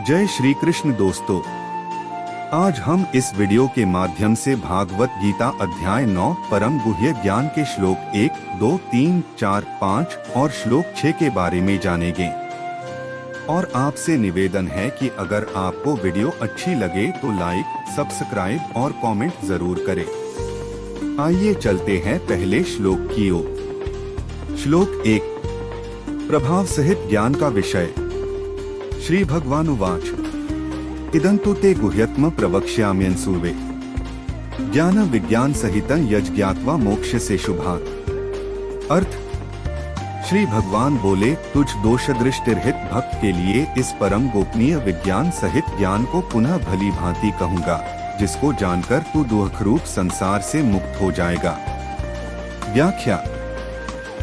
जय श्री कृष्ण दोस्तों, आज हम इस वीडियो के माध्यम से भागवत गीता अध्याय 9 परम गुह्य ज्ञान के श्लोक 1, 2, 3, 4, 5 और श्लोक 6 के बारे में जानेंगे। और आपसे निवेदन है कि अगर आपको वीडियो अच्छी लगे तो लाइक, सब्सक्राइब और कमेंट जरूर करें। आइए चलते हैं पहले श्लोक की ओर। श्लोक 1, प्रभाव सहित ज्ञान का विषय। श्री भगवानुवाच इदं तु ते गुह्यत्म प्रवक्ष्याम्यंसूवे ज्ञान विज्ञान सहितं यज्ञात्वा मोक्ष से शुभात्। अर्थ, श्री भगवान बोले, तुझ दोष दृष्टि रहित भक्त के लिए इस परम गोपनीय विज्ञान सहित ज्ञान को पुनः भली भांति कहूँगा, जिसको जानकर तू दुख रूप संसार से मुक्त हो जाएगा। व्याख्या।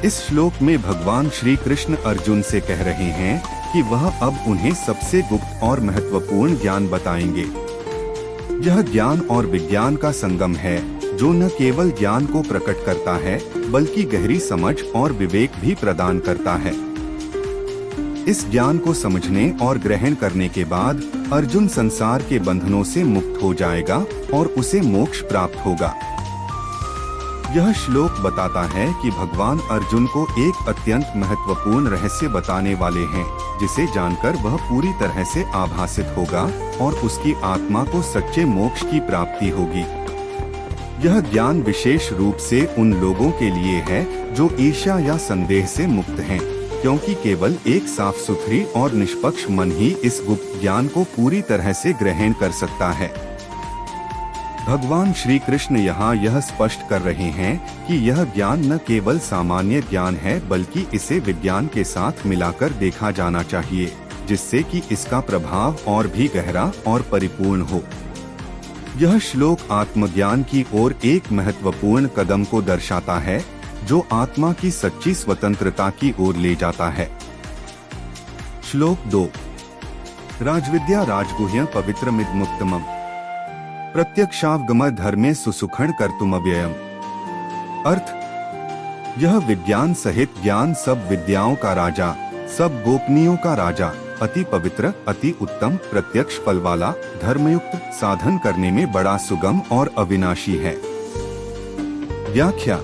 इस श्लोक में भगवान श्री कृष्ण अर्जुन से कह रहे हैं कि वह अब उन्हें सबसे गुप्त और महत्वपूर्ण ज्ञान बताएंगे। यह ज्ञान और विज्ञान का संगम है, जो न केवल ज्ञान को प्रकट करता है बल्कि गहरी समझ और विवेक भी प्रदान करता है। इस ज्ञान को समझने और ग्रहण करने के बाद अर्जुन संसार के बंधनों से मुक्त हो जाएगा और उसे मोक्ष प्राप्त होगा। यह श्लोक बताता है कि भगवान अर्जुन को एक अत्यंत महत्वपूर्ण रहस्य बताने वाले हैं, जिसे जानकर वह पूरी तरह से आभासित होगा और उसकी आत्मा को सच्चे मोक्ष की प्राप्ति होगी। यह ज्ञान विशेष रूप से उन लोगों के लिए है जो ईर्ष्या या संदेह से मुक्त हैं, क्योंकि केवल एक साफ सुथरी और निष्पक्ष मन ही इस गुप्त ज्ञान को पूरी तरह से ग्रहण कर सकता है। भगवान श्री कृष्ण यहाँ यह स्पष्ट कर रहे हैं कि यह ज्ञान न केवल सामान्य ज्ञान है बल्कि इसे विज्ञान के साथ मिलाकर देखा जाना चाहिए, जिससे कि इसका प्रभाव और भी गहरा और परिपूर्ण हो। यह श्लोक आत्मज्ञान की ओर एक महत्वपूर्ण कदम को दर्शाता है, जो आत्मा की सच्ची स्वतंत्रता की ओर ले जाता है। श्लोक 2, राजविद्या राजगुह्य पवित्रमिदमुत्तमम् प्रत्यक्षावगम धर्मे सुसुखण कर्तुमव्ययम्। अर्थ, यह विज्ञान सहित ज्ञान सब विद्याओं का राजा, सब गोपनीयों का राजा, अति पवित्र, अति उत्तम, प्रत्यक्ष फल वाला, धर्मयुक्त, साधन करने में बड़ा सुगम और अविनाशी है। व्याख्या।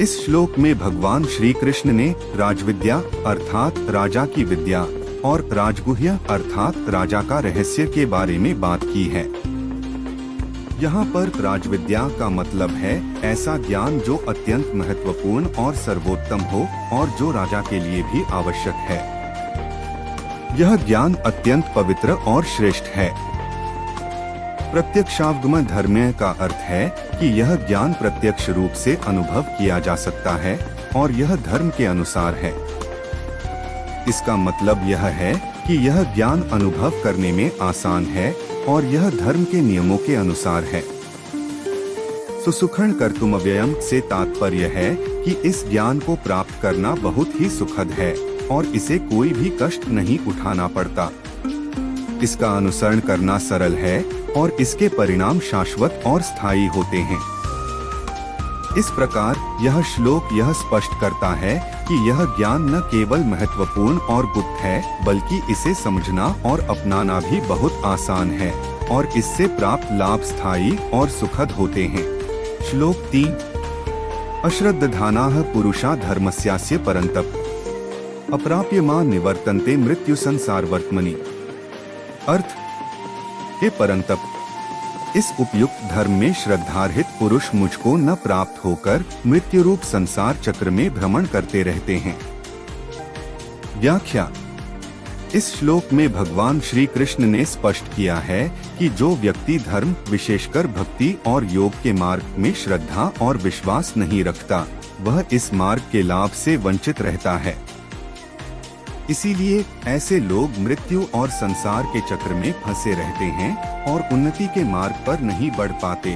इस श्लोक में भगवान श्री कृष्ण ने राजविद्या अर्थात राजा की विद्या और राजगुह्य अर्थात राजा का रहस्य के बारे में बात की है। यहाँ पर राजविद्या का मतलब है ऐसा ज्ञान जो अत्यंत महत्वपूर्ण और सर्वोत्तम हो और जो राजा के लिए भी आवश्यक है। यह ज्ञान अत्यंत पवित्र और श्रेष्ठ है। प्रत्यक्षावगम धर्म का अर्थ है कि यह ज्ञान प्रत्यक्ष रूप से अनुभव किया जा सकता है और यह धर्म के अनुसार है। इसका मतलब यह है कि यह ज्ञान अनुभव करने में आसान है और यह धर्म के नियमों के अनुसार है। सुसुखण कर्तुमव्ययम् से तात्पर्य है कि इस ज्ञान को प्राप्त करना बहुत ही सुखद है और इसे कोई भी कष्ट नहीं उठाना पड़ता। इसका अनुसरण करना सरल है और इसके परिणाम शाश्वत और स्थायी होते हैं। इस प्रकार यह श्लोक यह स्पष्ट करता है कि यह ज्ञान न केवल महत्वपूर्ण और गुप्त है बल्कि इसे समझना और अपनाना भी बहुत आसान है और इससे प्राप्त लाभ स्थायी और सुखद होते हैं। श्लोक 3, अश्रद्धानाः पुरुषा धर्मस्यास्य परन्तप अप्राप्यमा निवर्तन्ते मृत्यु संसारवर्त्मनि। अर्थ, हे परंतप, इस उपयुक्त धर्म में श्रद्धारहित पुरुष मुझको न प्राप्त होकर मृत्यु रूप संसार चक्र में भ्रमण करते रहते हैं। व्याख्या। इस श्लोक में भगवान श्री कृष्ण ने स्पष्ट किया है कि जो व्यक्ति धर्म, विशेषकर भक्ति और योग के मार्ग में श्रद्धा और विश्वास नहीं रखता, वह इस मार्ग के लाभ से वंचित रहता है। इसीलिए ऐसे लोग मृत्यु और संसार के चक्र में फंसे रहते हैं और उन्नति के मार्ग पर नहीं बढ़ पाते।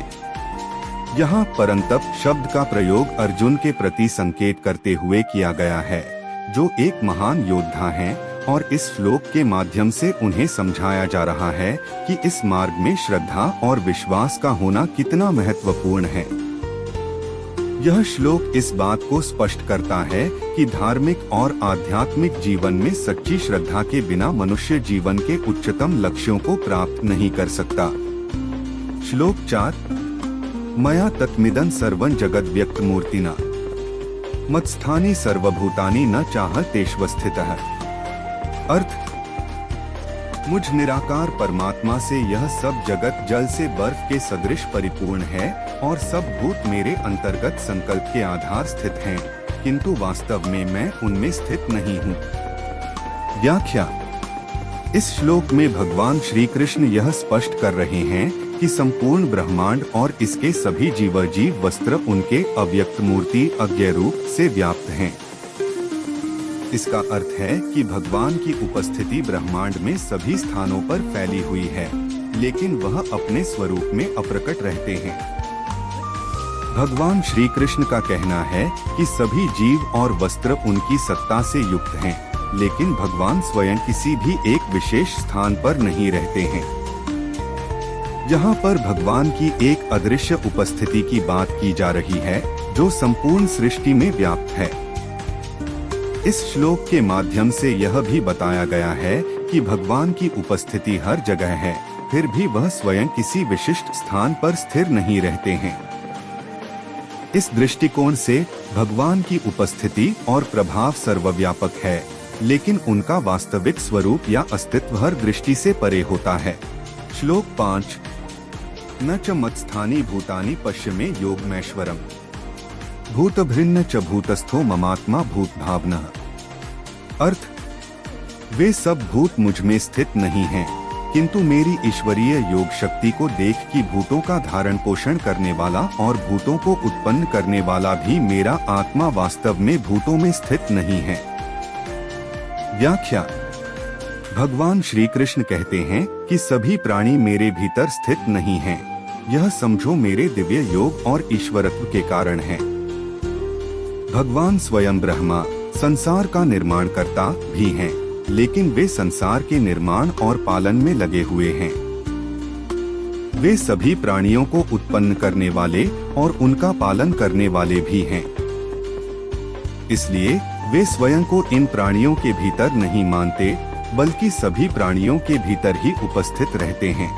यहाँ परंतप शब्द का प्रयोग अर्जुन के प्रति संकेत करते हुए किया गया है, जो एक महान योद्धा हैं, और इस श्लोक के माध्यम से उन्हें समझाया जा रहा है कि इस मार्ग में श्रद्धा और विश्वास का होना कितना महत्वपूर्ण है। यह श्लोक इस बात को स्पष्ट करता है कि धार्मिक और आध्यात्मिक जीवन में सच्ची श्रद्धा के बिना मनुष्य जीवन के उच्चतम लक्ष्यों को प्राप्त नहीं कर सकता। श्लोक 4 मया तत्मिदं सर्वं जगद व्यक्त मूर्तिना मत्स्थानि सर्वभूतानि न चाहतेष्वस्थितः। अर्थ, मुझ निराकार परमात्मा से यह सब जगत जल से बर्फ के सदृश परिपूर्ण है और सब भूत मेरे अंतर्गत संकल्प के आधार स्थित हैं, किंतु वास्तव में मैं उनमें स्थित नहीं हूँ। व्याख्या। इस श्लोक में भगवान श्री कृष्ण यह स्पष्ट कर रहे हैं कि संपूर्ण ब्रह्मांड और इसके सभी जीव वस्त्र उनके अव्यक्त मूर्ति अज्ञेय रूप से व्याप्त हैं। इसका अर्थ है कि भगवान की उपस्थिति ब्रह्मांड में सभी स्थानों पर फैली हुई है, लेकिन वह अपने स्वरूप में अप्रकट रहते हैं। भगवान श्री कृष्ण का कहना है कि सभी जीव और वस्त्र उनकी सत्ता से युक्त हैं, लेकिन भगवान स्वयं किसी भी एक विशेष स्थान पर नहीं रहते हैं। यहाँ पर भगवान की एक अदृश्य उपस्थिति की बात की जा रही है, जो संपूर्ण सृष्टि में व्याप्त है। इस श्लोक के माध्यम से यह भी बताया गया है कि भगवान की उपस्थिति हर जगह है, फिर भी वह स्वयं किसी विशिष्ट स्थान पर स्थिर नहीं रहते हैं। इस दृष्टिकोण से भगवान की उपस्थिति और प्रभाव सर्वव्यापक है, लेकिन उनका वास्तविक स्वरूप या अस्तित्व हर दृष्टि से परे होता है। श्लोक 5 न च मत्स्थानि भूतानि पश्चिमे योगमैश्वरम् भूतभृन्न च भूतस्थो ममात्मा भूत भावनः। अर्थ, वे सब भूत मुझ में स्थित नहीं हैं, किंतु मेरी ईश्वरीय योग शक्ति को देख कि भूतों का धारण पोषण करने वाला और भूतों को उत्पन्न करने वाला भी मेरा आत्मा वास्तव में भूतों में स्थित नहीं है। व्याख्या। भगवान श्री कृष्ण कहते हैं कि सभी प्राणी मेरे भीतर स्थित नहीं हैं। यह समझो मेरे दिव्य योग और ईश्वरत्व के कारण है। भगवान स्वयं ब्रह्मा संसार का निर्माण करता भी हैं, लेकिन वे संसार के निर्माण और पालन में लगे हुए हैं। वे सभी प्राणियों को उत्पन्न करने वाले और उनका पालन करने वाले भी हैं। इसलिए वे स्वयं को इन प्राणियों के भीतर नहीं मानते, बल्कि सभी प्राणियों के भीतर ही उपस्थित रहते हैं।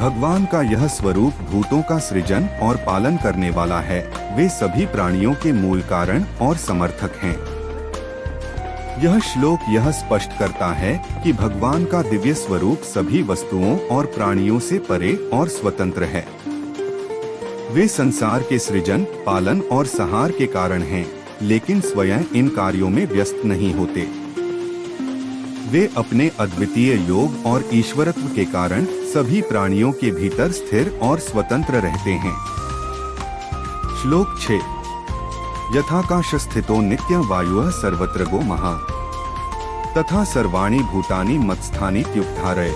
भगवान का यह स्वरूप भूतों का सृजन और पालन करने वाला है। वे सभी प्राणियों के मूल कारण और समर्थक हैं। यह श्लोक यह स्पष्ट करता है कि भगवान का दिव्य स्वरूप सभी वस्तुओं और प्राणियों से परे और स्वतंत्र है। वे संसार के सृजन, पालन और संहार के कारण हैं, लेकिन स्वयं इन कार्यों में व्यस्त नहीं होते। वे अपने अद्वितीय योग और ईश्वरत्व के कारण सभी प्राणियों के भीतर स्थिर और स्वतंत्र रहते हैं। श्लोक 6 यथाकाश स्थितो नित्यं वायुः सर्वत्र गो महान् तथा सर्वाणि भूतानि मत्स्थानि त्युपधारय।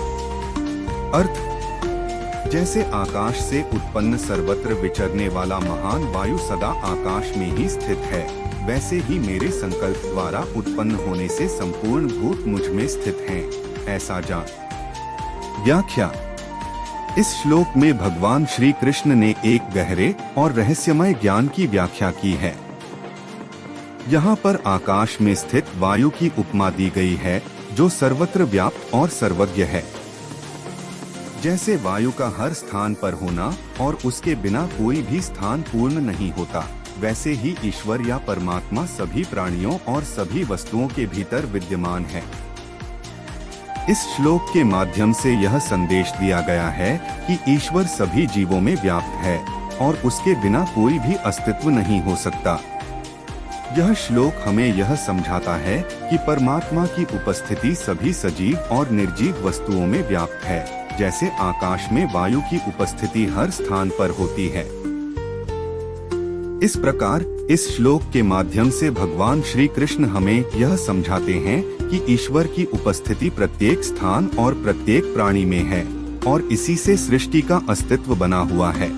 अर्थ, जैसे आकाश से उत्पन्न सर्वत्र विचरने वाला महान वायु सदा आकाश में ही स्थित है, वैसे ही मेरे संकल्प द्वारा उत्पन्न होने से संपूर्ण भूत मुझ में स्थित हैं, ऐसा जान। व्याख्या। इस श्लोक में भगवान श्री कृष्ण ने एक गहरे और रहस्यमय ज्ञान की व्याख्या की है। यहाँ पर आकाश में स्थित वायु की उपमा दी गई है, जो सर्वत्र व्याप्त और सर्वज्ञ है। जैसे वायु का हर स्थान पर होना और उसके बिना कोई भी स्थान पूर्ण नहीं होता, वैसे ही ईश्वर या परमात्मा सभी प्राणियों और सभी वस्तुओं के भीतर विद्यमान है। इस श्लोक के माध्यम से यह संदेश दिया गया है कि ईश्वर सभी जीवों में व्याप्त है और उसके बिना कोई भी अस्तित्व नहीं हो सकता। यह श्लोक हमें यह समझाता है कि परमात्मा की उपस्थिति सभी सजीव और निर्जीव वस्तुओं में व्याप्त है, जैसे आकाश में वायु की उपस्थिति हर स्थान पर होती है। इस प्रकार इस श्लोक के माध्यम से भगवान श्री कृष्ण हमें यह समझाते हैं कि ईश्वर की उपस्थिति प्रत्येक स्थान और प्रत्येक प्राणी में है और इसी से सृष्टि का अस्तित्व बना हुआ है।